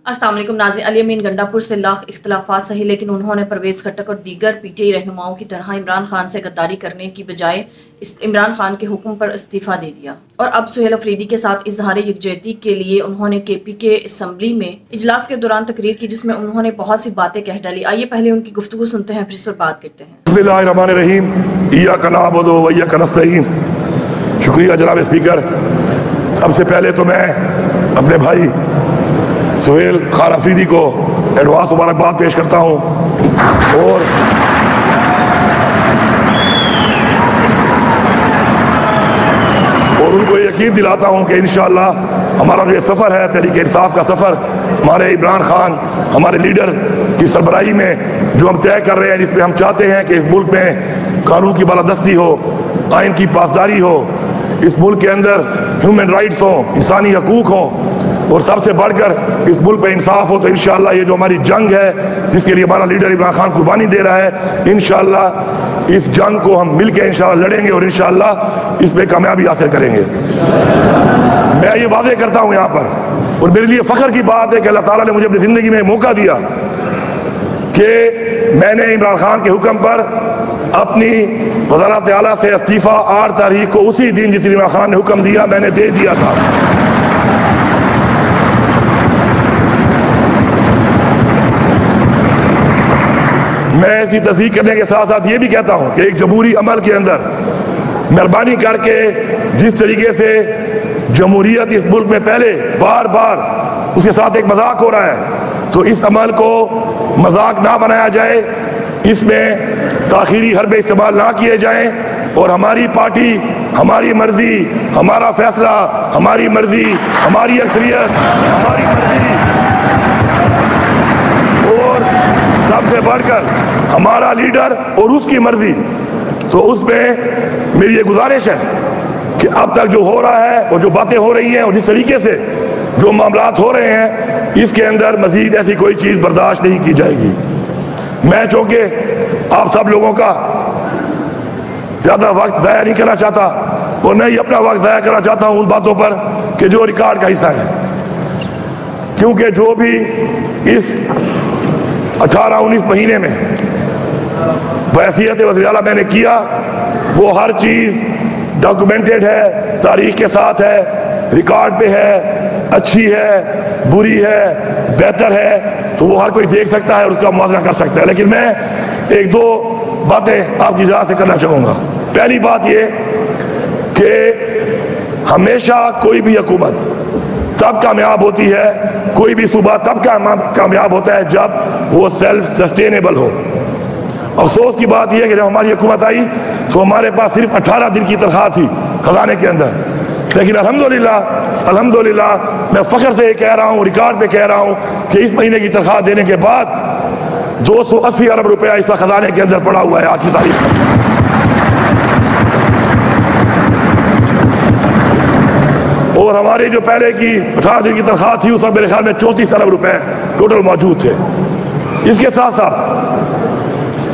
अस्सलाम वालेकुम नाज़रीन। अली अमीन गंडापुर से लाख इख्तलाफात सही, लेकिन उन्होंने परवेज़ खट्टक और दीगर पीटीआई रहनुमाओं की तरह इमरान खान से गद्दारी करने की बजाय इमरान खान के हुक्म पर इस्तीफ़ा दे दिया और अब सुहेल अफरीदी के साथ इजहार यकजहती के लिए उन्होंने केपी के असम्बली में इजलास के दौरान तकरीर की, जिसमें उन्होंने बहुत सी बातें कह डाली। आइए पहले उनकी गुफ्तगू सुनते हैं, फिर इस पर बात करते हैं। शुक्रिया जनाब स्पीकर। सबसे पहले तो मैं अपने भाई सुहेल खान अफरीदी को एडवांस मुबारकबाद पेश करता हूँ और उनको यकीन दिलाता हूँ कि इंशाअल्लाह हमारा जो सफ़र है तहरीक इंसाफ का सफ़र, हमारे इमरान खान हमारे लीडर की सरबराही में जो हम तय कर रहे हैं, जिसमें हम चाहते हैं कि इस मुल्क में कानून की बालादस्ती हो, आइन की पासदारी हो, इस मुल्क के अंदर ह्यूमन राइट्स हो, इंसानी हकूक हो और सबसे बढ़कर इस मुल्क में इंसाफ हो। तो इंशाअल्लाह ये जो हमारी जंग है जिसके लिए हमारा लीडर इमरान खान कुर्बानी दे रहा है, इंशाअल्लाह इस जंग को हम मिलकर इंशाअल्लाह लड़ेंगे और इंशाअल्लाह इसमें कामयाबी हासिल करेंगे। मैं ये वादे करता हूँ यहाँ पर, और मेरे लिए फ़ख्र की बात है कि अल्लाह ताला ने मुझे अपनी ज़िंदगी में मौका दिया कि मैंने इमरान खान के हुक्म पर अपनी वज़ारत आला से इस्तीफ़ा 8 तारीख को, उसी दिन जिस इमरान खान ने हुक्म दिया, मैंने दे दिया था। मैं इसकी तस्दीक करने के साथ साथ ये भी कहता हूँ कि एक जमहूरी अमल के अंदर मेहरबानी करके जिस तरीके से जमहूरियत इस मुल्क में पहले बार बार उसके साथ एक मजाक हो रहा है, तो इस अमल को मजाक ना बनाया जाए, इसमें ताखीरी हरबे इस्तेमाल ना किए जाएं और हमारी पार्टी, हमारी मर्जी, हमारा फैसला, हमारी मर्जी, हमारी अक्सरियत, हमारी मर्जी और सबसे बढ़कर हमारा लीडर और उसकी मर्जी। तो उसमें मेरी ये गुजारिश है कि अब तक जो हो रहा है और जो बातें हो रही हैं और जिस तरीके से जो मामलात हो रहे हैं, इसके अंदर मजीद ऐसी कोई चीज़ बर्दाश्त नहीं की जाएगी। मैं चूँकि आप सब लोगों का ज़्यादा वक्त ज़ाया नहीं करना चाहता और मैं ही अपना वक्त ज़ाया करना चाहता हूँ उन बातों पर कि जो रिकॉर्ड का हिस्सा है, क्योंकि जो भी इस 18-19 महीने में बहसीयत वज़ीर आला मैंने किया, वो हर चीज़ डॉक्यूमेंटेड है, तारीख के साथ है, रिकॉर्ड पे है, अच्छी है, बुरी है, बेहतर है, तो वो हर कोई देख सकता है और उसका मुआवजा कर सकता है। लेकिन मैं एक दो बातें आपकी इजाज़त से करना चाहूँगा। पहली बात ये कि हमेशा कोई भी हुकूमत तब कामयाब होती है, कोई भी सूबा तब कामयाब होता है जब वो सेल्फ सस्टेनेबल हो। अफसोस की बात यह है कि जब हमारी हुकूमत आई तो हमारे पास सिर्फ 18 दिन की तनख्वाह थी खजाने के अंदर, लेकिन अल्हम्दुलिल्लाह मैं फ़ख्र से कह रहा हूँ, रिकॉर्ड पे कह रहा हूँ कि इस महीने की तनख्वाह देने के बाद 280 अरब रुपया इस खजाने के अंदर पड़ा हुआ है आज की तारीख में। और हमारी जो पहले की 18 दिन की तनख्वाह थी उसमें मेरे ख्याल में 34 अरब रुपए टोटल मौजूद थे। इसके साथ साथ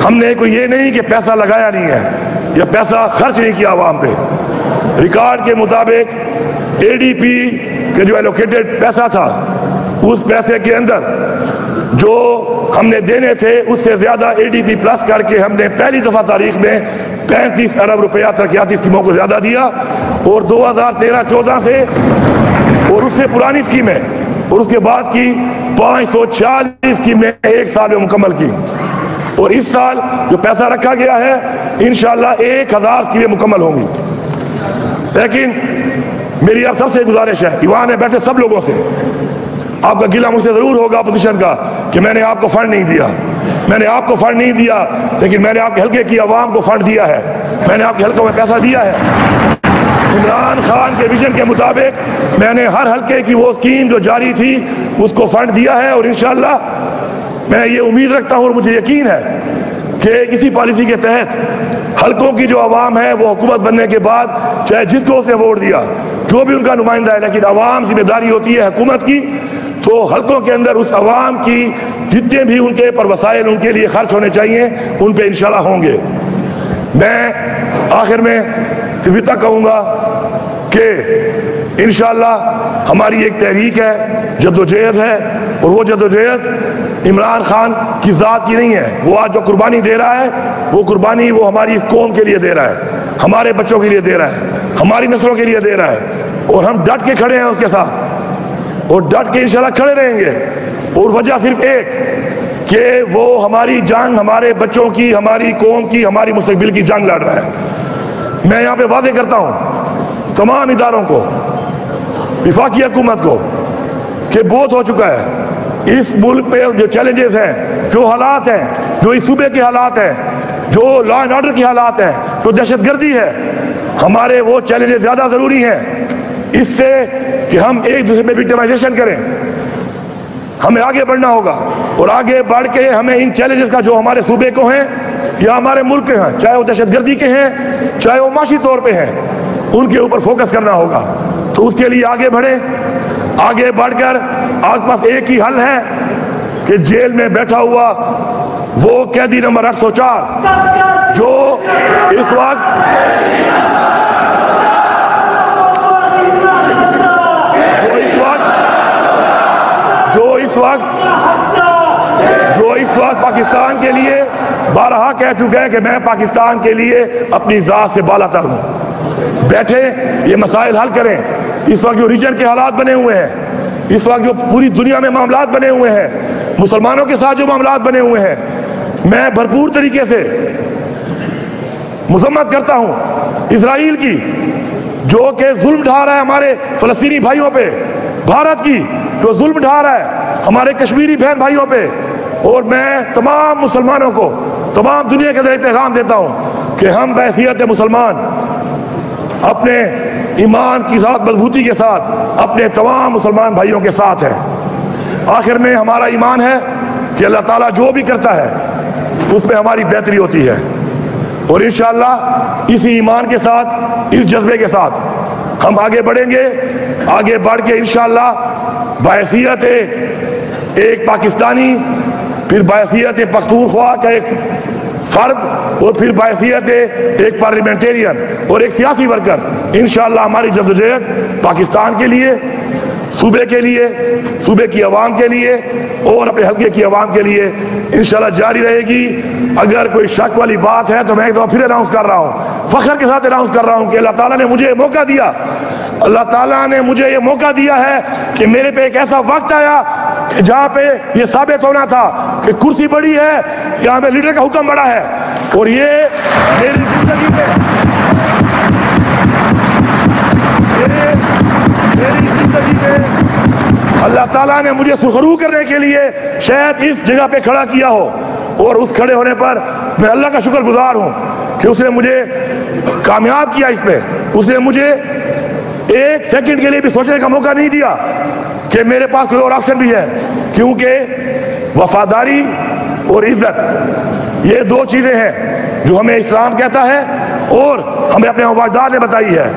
हमने कोई ये नहीं कि पैसा लगाया नहीं है या पैसा खर्च नहीं किया आवाम पे। रिकॉर्ड के मुताबिक एडीपी के जो एलोकेटेड पैसा था, उस पैसे के अंदर जो हमने देने थे उससे ज्यादा एडीपी प्लस करके हमने पहली दफा तारीख में 35 अरब रुपया तरक्याती स्कीमों को ज्यादा दिया और 2013-14 से और उससे पुरानी स्कीमें और उसके बाद की 540 स्कीमें एक साल में मुकम्मल की। और इस साल जो पैसा रखा गया है इंशाअल्लाह 1000 स्कीमें मुकम्मल होंगी। लेकिन मेरी अब सबसे गुजारिश है, वहां में बैठे सब लोगों से, आपका गिला मुझसे जरूर होगा अपोजिशन का कि मैंने आपको फंड नहीं दिया, मैंने आपको फंड नहीं दिया, लेकिन मैंने आपके हल्के की आवाम को फंड दिया है, मैंने आपके हल्कों में पैसा दिया है। इमरान खान के विजन के मुताबिक मैंने हर हल्के की वो स्कीम जो जारी थी उसको फंड दिया है और इंशाअल्लाह मैं ये उम्मीद रखता हूँ और मुझे यकीन है कि इसी पॉलिसी के तहत हल्कों की जो आवाम है वो हुकूमत बनने के बाद चाहे जिसको उसने वोट दिया, जो भी उनका नुमाइंदा है, लेकिन आवाम जिम्मेदारी होती है हुकूमत की, तो हल्कों के अंदर उस आवाम की जितने भी उनके पर वसाइल उनके लिए खर्च होने चाहिए उन पे इंशाल्लाह होंगे। मैं आखिर में सिर्फ इतना कहूँगा कि इंशाअल्लाह हमारी एक तहरीक है, जद्दोजहद है, और वो जद्दोजहद इमरान खान की ज़ात की नहीं है। वो आज जो कुर्बानी दे रहा है, वो कुर्बानी वो हमारी इस कौम के लिए दे रहा है, हमारे बच्चों के लिए दे रहा है, हमारी नस्लों के लिए दे रहा है, और हम डट के खड़े हैं उसके साथ, और डट के इंशाअल्लाह खड़े रहेंगे। और वजह सिर्फ एक कि वो हमारी जंग, हमारे बच्चों की, हमारी कौम की, हमारी मुस्तकबिल की जंग लड़ रहा है। मैं यहाँ पे वादे करता हूँ तमाम इदारों को, वफाकी हुकूमत को, कि बहुत हो चुका है। इस मुल्क पे जो चैलेंजेस हैं, जो हालात हैं, जो इस सूबे के हालात हैं, जो लॉ एंड ऑर्डर के हालात हैं, जो दहशतगर्दी है, हमारे वो चैलेंजेस ज़्यादा ज़रूरी हैं इससे कि हम एक दूसरे में विक्टिमाइजेशन करें। हमें आगे बढ़ना होगा, और आगे बढ़ के हमें इन चैलेंजेस का जो हमारे सूबे को हैं या हमारे मुल्क के हैं, चाहे वो दहशतगर्दी के हैं, चाहे वो माशी तौर पे हैं, उनके ऊपर फोकस करना होगा। तो उसके लिए आगे बढ़े। आगे बढ़कर आपके पास एक ही हल है कि जेल में बैठा हुआ वो कैदी नंबर 804 जो इस वक्त पाकिस्तान के लिए बारहा कह चुके हैं कि मैं पाकिस्तान के लिए अपनी ज़ात से बालातर हूं। बैठे ये मसाइल हल करें। इस वक्त जो रीजन के हालात बने हुए हैं, इस वक्त जो पूरी दुनिया में मामलात बने हुए हैं, मुसलमानों के साथ जो मामलात बने हुए हैं, मैं भरपूर तरीके से मजम्मत करता हूं इसराइल की, जो कि जुल्म ढा रहा है हमारे फलस्तीनी भाइयों पे, भारत की जो जुल्म ढा रहा है हमारे कश्मीरी बहन भाइयों पे। और मैं तमाम मुसलमानों को, तमाम दुनिया के अंदर पैगाम देता हूं कि हम बहैसियत मुसलमान अपने ईमान की साथ मजबूती के साथ अपने तमाम मुसलमान भाइयों के साथ हैं। आखिर में हमारा ईमान है कि अल्लाह ताला जो भी करता है उसमें हमारी बेहतरी होती है, और इंशाअल्लाह इसी ईमान के साथ, इस जज्बे के साथ हम आगे बढ़ेंगे। आगे बढ़ के इंशाअल्लाह बहैसियत एक पाकिस्तानी, फिर बहैसियत पख्तूनख्वा का एक फर्द, और फिर बहैसियत एक पार्लियामेंटेरियन और एक सियासी वर्कर, इंशाअल्लाह हमारी जद्दोजहद पाकिस्तान के लिए, सूबे के लिए, सूबे की आवाम के लिए और अपने हल्के की आवाम के लिए इंशाअल्लाह जारी रहेगी। अगर कोई शक वाली बात है तो मैं एक दफा फिर अनाउंस कर रहा हूँ, फख्र के साथ अनाउंस कर रहा हूँ कि अल्लाह ताला ने मुझे मौका दिया, अल्लाह ताला ने मुझे ये मौका दिया है कि मेरे पे एक ऐसा वक्त आया कि जहाँ पे ये साबित होना था कि कुर्सी बड़ी है या हमें लीडर का हुक्म बड़ा है। और ये मेरी जिंदगी में अल्लाह ताला ने मुझे सुखरू करने के लिए शायद इस जगह पे खड़ा किया हो, और उस खड़े होने पर मैं अल्लाह का शुक्रगुजार हूँ कि उसने मुझे कामयाब किया। इसमें उसने मुझे एक सेकंड के लिए भी सोचने का मौका नहीं दिया कि मेरे पास कोई और ऑप्शन भी है, क्योंकि वफादारी और इज्जत ये दो चीजें हैं जो हमें इस्लाम कहता है और हमें अपने अजदाद ने बताई है।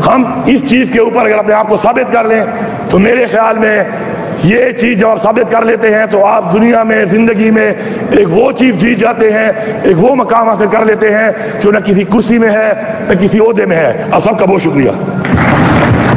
हम इस चीज के ऊपर अगर अपने आप को साबित कर लें तो मेरे ख्याल में ये चीज जब आप साबित कर लेते हैं तो आप दुनिया में, जिंदगी में एक वो चीज जीत जाते हैं, एक वो मकाम हासिल कर लेते हैं जो न किसी कुर्सी में है न किसी ओहदे में है। आप सबका बहुत शुक्रिया।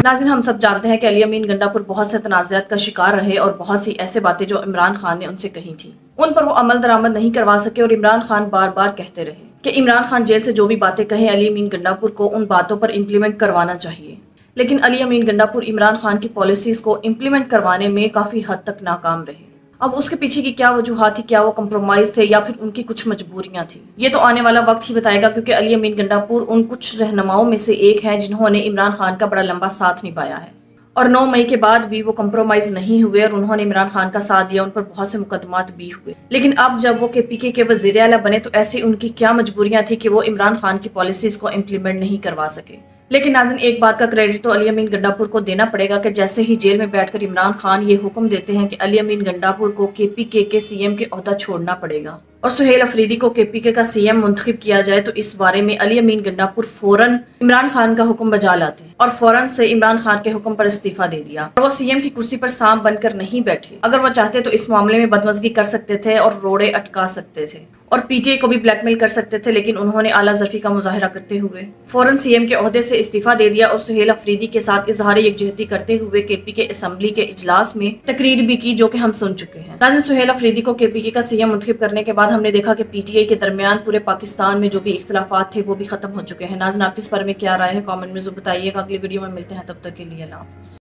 नाज़रीन, हम सब जानते हैं कि अली अमीन गंडापुर बहुत से तनाज़ात का शिकार रहे और बहुत सी ऐसे बातें जो इमरान खान ने उनसे कही थी उन पर वो अमल दरामद नहीं करवा सके, और इमरान खान बार बार कहते रहे कि इमरान खान जेल से जो भी बातें कहें अली अमीन गंडापुर को उन बातों पर इम्प्लीमेंट करवाना चाहिए। लेकिन अली अमीन गंडापुर इमरान खान की पॉलिसीज को इम्प्लीमेंट करवाने में काफी हद तक नाकाम रहे। अब उसके पीछे की क्या वजूहात थी, क्या वो कंप्रोमाइज थे या फिर उनकी कुछ मजबूरियां थी, ये तो आने वाला वक्त ही बताएगा, क्योंकि अली अमीन गंडापुर उन कुछ रहनुमाओं में से एक हैं जिन्होंने इमरान खान का बड़ा लंबा साथ निभाया है, और 9 मई के बाद भी वो कंप्रोमाइज नहीं हुए और उन्होंने इमरान खान का साथ दिया। उन पर बहुत से मुकदमात भी हुए, लेकिन अब जब वो KPK के वज़ीर आला बने तो ऐसी उनकी क्या मजबूरियां थी कि वो इमरान खान की पॉलिसीज को इम्प्लीमेंट नहीं करवा सके। लेकिन नाज़रीन, एक बात का क्रेडिट तो अली अमीन गंडापुर को देना पड़ेगा कि जैसे ही जेल में बैठकर इमरान खान ये हुक्म देते हैं कि अली अमीन गंडापुर को KPK के CM के ओहदा छोड़ना पड़ेगा और सुहेल अफरीदी को KPK का CM मुंतखब किया जाए, तो इस बारे में अली अमीन गंडापुर फौरन इमरान खान का हुक्म बजा लाते और फौरन से इमरान खान के हुक्म पर इस्तीफा दे दिया। वो CM की कुर्सी पर सांप बनकर नहीं बैठे। अगर वो चाहते तो इस मामले में बदमज़गी कर सकते थे और रोड़े अटका सकते थे, और पीटीआई को भी ब्लैकमेल कर सकते थे, लेकिन उन्होंने आला ज़र्फी का मुजाहरा करते हुए फौरन सीएम के ओहदे से इस्तीफा दे दिया और सुहेल अफरीदी के साथ इजहार यकजहती करते हुए केपीके असेंबली के इजलास में तकरीर भी की, जो कि हम सुन चुके हैं। नाज़रीन, सुहेल अफरीदी को केपीके का सीएम मुंतखब करने के बाद हमने देखा कि पीटीआई के दरमियान पूरे पाकिस्तान में जो भी इख्तलाफात थे वो भी खत्म हो चुके हैं। नाज़रीन, आपकी इस बारे में क्या राय है, कॉमेंट में जरूर बताइएगा। अगली वीडियो में मिलते हैं, तब तक के लिए अल्लाह हाफ़िज़।